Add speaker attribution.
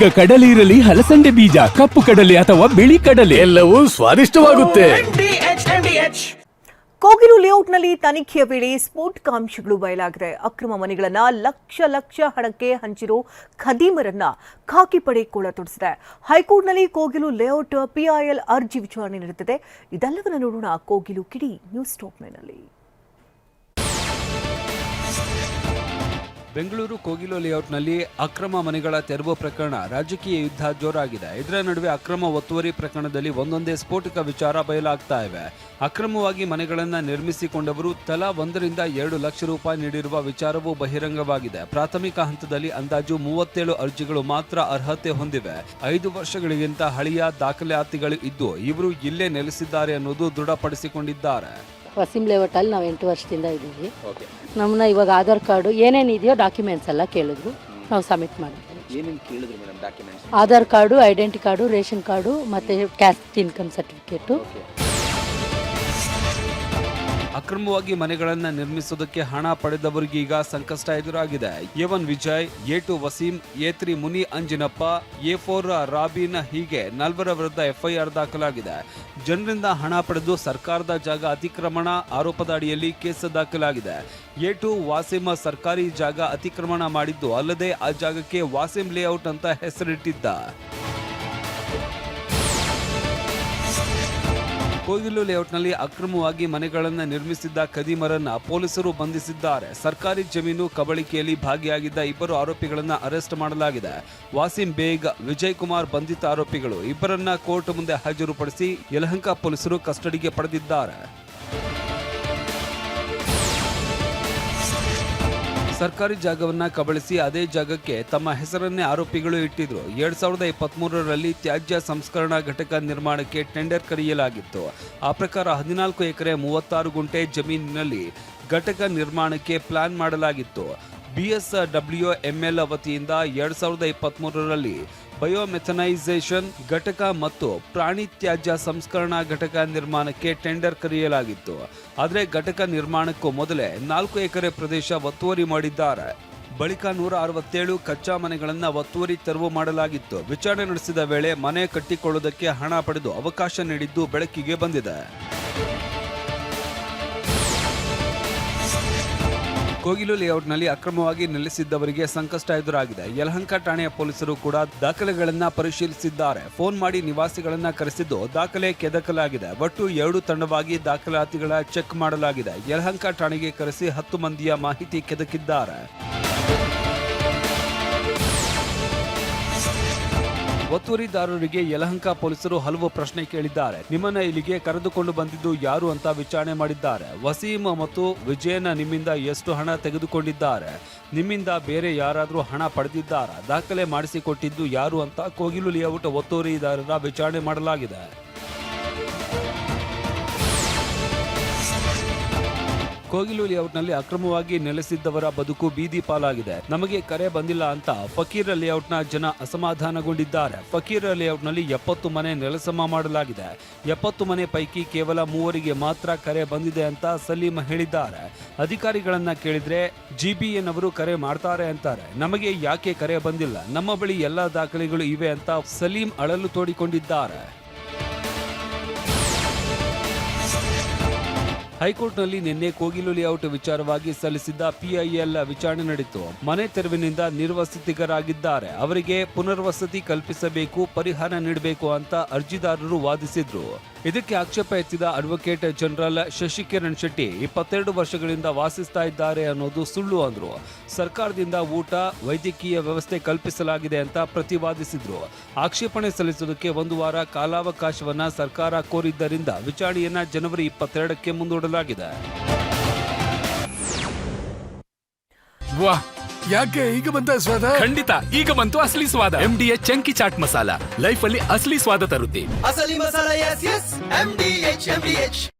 Speaker 1: ಈಗ ಕಡಲೆ ಇರಲಿ, ಹಲಸಂಡೆ ಬೀಜ, ಕಪ್ಪು ಕಡಲೆ ಅಥವಾ ಬಿಳಿ ಕಡಲೆ,
Speaker 2: ಎಲ್ಲವೂ ಸ್ವಾದಿಷ್ಟವಾಗುತ್ತೆ.
Speaker 3: ಕೋಗಿಲು ಲೇಔಟ್ನಲ್ಲಿ ತನಿಖೆಯ ವೇಳೆ ಸ್ಫೋಟಕಾಂಶಗಳು ಬಯಲಾಗಿದೆ. ಅಕ್ರಮ ಮನೆಗಳನ್ನ ಲಕ್ಷ ಹಣಕ್ಕೆ ಹಂಚಿರೋ ಖದೀಮರನ್ನ ಖಾಕಿ ಪಡೆ ಕೂಡ ತೊಡಸಿದೆ. ಹೈಕೋರ್ಟ್ನಲ್ಲಿ ಕೋಗಿಲು ಲೇಔಟ್ ಪಿಐಎಲ್ ಅರ್ಜಿ ವಿಚಾರಣೆ ನಡೆದಿದೆ. ಇದೆಲ್ಲವನ್ನ ನೋಡೋಣ ಕೋಗಿಲು ಕಿಡಿ ನ್ಯೂಸ್ ಟಾಪ್ ನಲ್ಲಿ.
Speaker 4: ಬೆಂಗಳೂರು ಕೋಗಿಲು ಲೇಔಟ್ನಲ್ಲಿ ಅಕ್ರಮ ಮನೆಗಳ ತೆರವು ಪ್ರಕರಣ ರಾಜಕೀಯ ಯುದ್ಧ ಜೋರಾಗಿದೆ. ಇದರ ನಡುವೆ ಅಕ್ರಮ ಒತ್ತುವರಿ ಪ್ರಕರಣದಲ್ಲಿ ಒಂದೊಂದೇ ಸ್ಫೋಟಕ ವಿಚಾರ ಬಯಲಾಗ್ತಾ ಇವೆ. ಅಕ್ರಮವಾಗಿ ಮನೆಗಳನ್ನು ನಿರ್ಮಿಸಿಕೊಂಡವರು ತಲಾ 1 ರಿಂದ 2 ಲಕ್ಷ ರೂಪಾಯಿ ನೀಡಿರುವ ವಿಚಾರವೂ ಬಹಿರಂಗವಾಗಿದೆ. ಪ್ರಾಥಮಿಕ ಹಂತದಲ್ಲಿ ಅಂದಾಜು 37 ಅರ್ಜಿಗಳು ಮಾತ್ರ ಅರ್ಹತೆ ಹೊಂದಿವೆ. 5 ವರ್ಷಗಳಿಗಿಂತ ಹಳೆಯ ದಾಖಲಾತಿಗಳು ಇದ್ದು ಇವರು ಇಲ್ಲೇ ನೆಲೆಸಿದ್ದಾರೆ ಅನ್ನೋದು ದೃಢಪಡಿಸಿಕೊಂಡಿದ್ದಾರೆ.
Speaker 5: ವಸೀಂ ಲೇಔಟ್ ಅಲ್ಲಿ ನಾವು 8 ವರ್ಷದಿಂದ ಇದ್ದೀವಿ. ನಮ್ಮನ್ನ ಇವಾಗ ಆಧಾರ್ ಕಾರ್ಡು ಏನೇನಿದೆಯೋ ಡಾಕ್ಯುಮೆಂಟ್ಸ್ ಎಲ್ಲ ಕೇಳಿದ್ರು, ನಾವು ಸಬ್ಮಿಟ್ ಮಾಡಿದ್ವಿ. Aadhaar card, identity card, ration card ಮತ್ತು ಕ್ಯಾಸ್ಟ್ ಇನ್ಕಮ್ ಸರ್ಟಿಫಿಕೇಟು.
Speaker 4: ಅಕ್ರಮವಾಗಿ ಮನೆಗಳನ್ನು ನಿರ್ಮಿಸುವುದಕ್ಕೆ ಹಣ ಪಡೆದವರಿಗೀಗ ಸಂಕಷ್ಟ ಎದುರಾಗಿದೆ. A1 Vijay, A2 Waseem, A3 ಮುನಿ ಅಂಜಿನಪ್ಪ, A4 ರಾಬಿನ್ ಹೀಗೆ 4 ವಿರುದ್ಧ FIR ದಾಖಲಾಗಿದೆ. ಜನರಿಂದ ಹಣ ಪಡೆದು ಸರ್ಕಾರದ ಜಾಗ ಅತಿಕ್ರಮಣ ಆರೋಪದ ಅಡಿಯಲ್ಲಿ ಕೇಸ್ ದಾಖಲಾಗಿದೆ. A2 ವಾಸಿಂ ಸರ್ಕಾರಿ ಜಾಗ ಅತಿಕ್ರಮಣ ಮಾಡಿದ್ದು ಅಲ್ಲದೆ ಆ ಜಾಗಕ್ಕೆ ವಾಸಿಂ ಲೇಔಟ್ ಅಂತ ಹೆಸರಿಟ್ಟಿದ್ದ. ಕೋಗಿಲು ಲೇಔಟ್ನಲ್ಲಿ ಅಕ್ರಮವಾಗಿ ಮನೆಗಳನ್ನು ನಿರ್ಮಿಸಿದ್ದ ಖದೀಮರನ್ನ ಪೊಲೀಸರು ಬಂಧಿಸಿದ್ದಾರೆ. ಸರ್ಕಾರಿ ಜಮೀನು ಕಬಳಿಕೆಯಲ್ಲಿ ಭಾಗಿಯಾಗಿದ್ದ 2 ಆರೋಪಿಗಳನ್ನ ಅರೆಸ್ಟ್ ಮಾಡಲಾಗಿದೆ. ವಾಸಿಂ ಬೇಗ್, ವಿಜಯ್ ಕುಮಾರ್ ಬಂಧಿತ ಆರೋಪಿಗಳು. ಇಬ್ಬರನ್ನ ಕೋರ್ಟ್ ಮುಂದೆ ಹಾಜರುಪಡಿಸಿ ಯಲಹಂಕ ಪೊಲೀಸರು ಕಸ್ಟಡಿಗೆ ಪಡೆದಿದ್ದಾರೆ. ಸರ್ಕಾರಿ ಜಾಗವನ್ನ ಕಬಳಿಸಿ ಅದೇ ಜಾಗಕ್ಕೆ ತಮ್ಮ ಹೆಸರನ್ನೇ ಆರೋಪಿಗಳು ಇಟ್ಟಿದ್ರು. 2023ರಲ್ಲಿ ತ್ಯಾಜ್ಯ ಸಂಸ್ಕರಣಾ ಘಟಕ ನಿರ್ಮಾಣಕ್ಕೆ ಟೆಂಡರ್ ಕರೆಯಲಾಗಿತ್ತು. ಆ ಪ್ರಕಾರ 14 ಎಕರೆ 36 ಗುಂಟೆ ಜಮೀನಿನಲ್ಲಿ ಘಟಕ ನಿರ್ಮಾಣಕ್ಕೆ ಪ್ಲಾನ್ ಮಾಡಲಾಗಿತ್ತು. BSWML ವತಿಯಿಂದ 2023ರಲ್ಲಿ ಬಯೋಮೆಥನೈಸೇಷನ್ ಘಟಕ ಮತ್ತು ಪ್ರಾಣಿ ತ್ಯಾಜ್ಯ ಸಂಸ್ಕರಣಾ ಘಟಕ ನಿರ್ಮಾಣಕ್ಕೆ ಟೆಂಡರ್ ಕರೆಯಲಾಗಿತ್ತು. ಆದರೆ ಘಟಕ ನಿರ್ಮಾಣಕ್ಕೂ ಮೊದಲೇ 4 ಎಕರೆ ಪ್ರದೇಶ ಒತ್ತುವರಿ ಮಾಡಿದ್ದಾರೆ. ಬಳಿಕ 167 ಕಚ್ಚಾ ಮನೆಗಳನ್ನು ಒತ್ತುವರಿ ತೆರವು ಮಾಡಲಾಗಿತ್ತು. ವಿಚಾರಣೆ ನಡೆಸಿದ ವೇಳೆ ಮನೆ ಕಟ್ಟಿಕೊಳ್ಳುವುದಕ್ಕೆ ಹಣ ಪಡೆದು ಅವಕಾಶ ನೀಡಿದ್ದು ಬೆಳಕಿಗೆ ಬಂದಿದೆ. ಕೋಗಿಲು ಲೇಔಟ್ನಲ್ಲಿ ಅಕ್ರಮವಾಗಿ ನೆಲೆಸಿದ್ದವರಿಗೆ ಸಂಕಷ್ಟ ಎದುರಾಗಿದೆ. ಯಲಹಂಕ ಠಾಣೆಯ ಪೊಲೀಸರು ಕೂಡ ದಾಖಲೆಗಳನ್ನ ಪರಿಶೀಲಿಸಿದ್ದಾರೆ. ಫೋನ್ ಮಾಡಿ ನಿವಾಸಿಗಳನ್ನ ಕರೆಸಿದ್ದು ದಾಖಲೆ ಕೆದಕಲಾಗಿದೆ. ಒಟ್ಟು 2 ತಂಡವಾಗಿ ದಾಖಲಾತಿಗಳ ಚೆಕ್ ಮಾಡಲಾಗಿದೆ. ಯಲಹಂಕ ಠಾಣೆಗೆ ಕರೆಸಿ 10 ಮಂದಿಯ ಮಾಹಿತಿ ಕೆದಕಿದ್ದಾರೆ. ಒತ್ತುವರಿದಾರರಿಗೆ ಯಲಹಂಕ ಪೊಲೀಸರು ಹಲವು ಪ್ರಶ್ನೆ ಕೇಳಿದ್ದಾರೆ. ನಿಮ್ಮನ್ನ ಇಲ್ಲಿಗೆ ಕರೆದುಕೊಂಡು ಬಂದಿದ್ದು ಯಾರು ಅಂತ ವಿಚಾರಣೆ ಮಾಡಿದ್ದಾರೆ. ವಸೀಂ ಮತ್ತು ವಿಜಯನ ನಿಮ್ಮಿಂದ ಎಷ್ಟು ಹಣ ತೆಗೆದುಕೊಂಡಿದ್ದಾರೆ? ನಿಮ್ಮಿಂದ ಬೇರೆ ಯಾರಾದರೂ ಹಣ ಪಡೆದಿದ್ದಾರಾ? ದಾಖಲೆ ಮಾಡಿಸಿಕೊಟ್ಟಿದ್ದು ಯಾರು ಅಂತ ಕೋಗಿಲು ಲೇಔಟ್ ಒತ್ತುವರಿದಾರರ ವಿಚಾರಣೆ ಮಾಡಲಾಗಿದೆ. ಕೋಗಿಲು ಲೇಔಟ್ನಲ್ಲಿ ಅಕ್ರಮವಾಗಿ ನೆಲೆಸಿದ್ದವರ ಬದುಕು ಬೀದಿ ಪಾಲಾಗಿದೆ. ನಮಗೆ ಕರೆ ಬಂದಿಲ್ಲ ಅಂತ ಫಕೀರ್ ಲೇಔಟ್ನ ಜನ ಅಸಮಾಧಾನಗೊಂಡಿದ್ದಾರೆ. ಫಕೀರ್ ಲೇಔಟ್ನಲ್ಲಿ 70 ಮನೆ ನೆಲಸಮ ಮಾಡಲಾಗಿದೆ. 70 ಮನೆ ಪೈಕಿ ಕೇವಲ 3 ಮಾತ್ರ ಕರೆ ಬಂದಿದೆ ಅಂತ ಸಲೀಂ ಹೇಳಿದ್ದಾರೆ. ಅಧಿಕಾರಿಗಳನ್ನ ಕೇಳಿದ್ರೆ GBN ಅವರು ಕರೆ ಮಾಡ್ತಾರೆ ಅಂತಾರೆ. ನಮಗೆ ಯಾಕೆ ಕರೆ ಬಂದಿಲ್ಲ? ನಮ್ಮ ಬಳಿ ಎಲ್ಲ ದಾಖಲೆಗಳು ಇವೆ ಅಂತ ಸಲೀಂ ಅಳಲು ತೋಡಿಕೊಂಡಿದ್ದಾರೆ. ಹೈಕೋರ್ಟ್ನಲ್ಲಿ ನಿನ್ನೆ ಕೋಗಿಲು ಲೇಔಟ್ ವಿಚಾರವಾಗಿ ಸಲ್ಲಿಸಿದ್ದ PIL ವಿಚಾರಣೆ ನಡೆಯಿತು. ಮನೆ ತೆರವಿನಿಂದ ನಿರ್ವಸತಿಗರಾಗಿದ್ದಾರೆ. ಅವರಿಗೆ ಪುನರ್ವಸತಿ ಕಲ್ಪಿಸಬೇಕು, ಪರಿಹಾರ ನೀಡಬೇಕು ಅಂತ ಅರ್ಜಿದಾರರು ವಾದಿಸಿದ್ರು. ಇದಕ್ಕೆ ಆಕ್ಷೇಪ ಎತ್ತಿದ ಅಡ್ವೊಕೇಟ್ ಜನರಲ್ ಶಶಿಕಿರಣ್ ಶೆಟ್ಟಿ 22 ವರ್ಷಗಳಿಂದ ವಾಸಿಸ್ತಾ ಇದ್ದಾರೆ ಅನ್ನೋದು ಸುಳ್ಳು ಅಂದ್ರು. ಸರ್ಕಾರದಿಂದ ಊಟ, ವೈದ್ಯಕೀಯ ವ್ಯವಸ್ಥೆ ಕಲ್ಪಿಸಲಾಗಿದೆ ಅಂತ ಪ್ರತಿವಾದಿಸಿದ್ರು. ಆಕ್ಷೇಪಣೆ ಸಲ್ಲಿಸುವುದಕ್ಕೆ 1 ವಾರ ಕಾಲಾವಕಾಶವನ್ನ ಸರ್ಕಾರ ಕೋರಿದ್ದರಿಂದ ವಿಚಾರಣೆಯನ್ನ ಜನವರಿ 22ಕ್ಕೆ ಮುಂದೂಡಲಾಗಿದೆ.
Speaker 2: ವಾಹ್, ಯಾಕೆ ಈಗ ಬಂತ ಸ್ವಾದ?
Speaker 1: ಖಂಡಿತ ಈಗ ಬಂತು ಅಸಲಿ ಸ್ವಾದ. MDH chunky chaat masala life ಅಲ್ಲಿ ಅಸಲಿ ಸ್ವಾದ ತರುತ್ತೆ.
Speaker 6: ಅಸಲಿ ಮಸಾಲ, MDH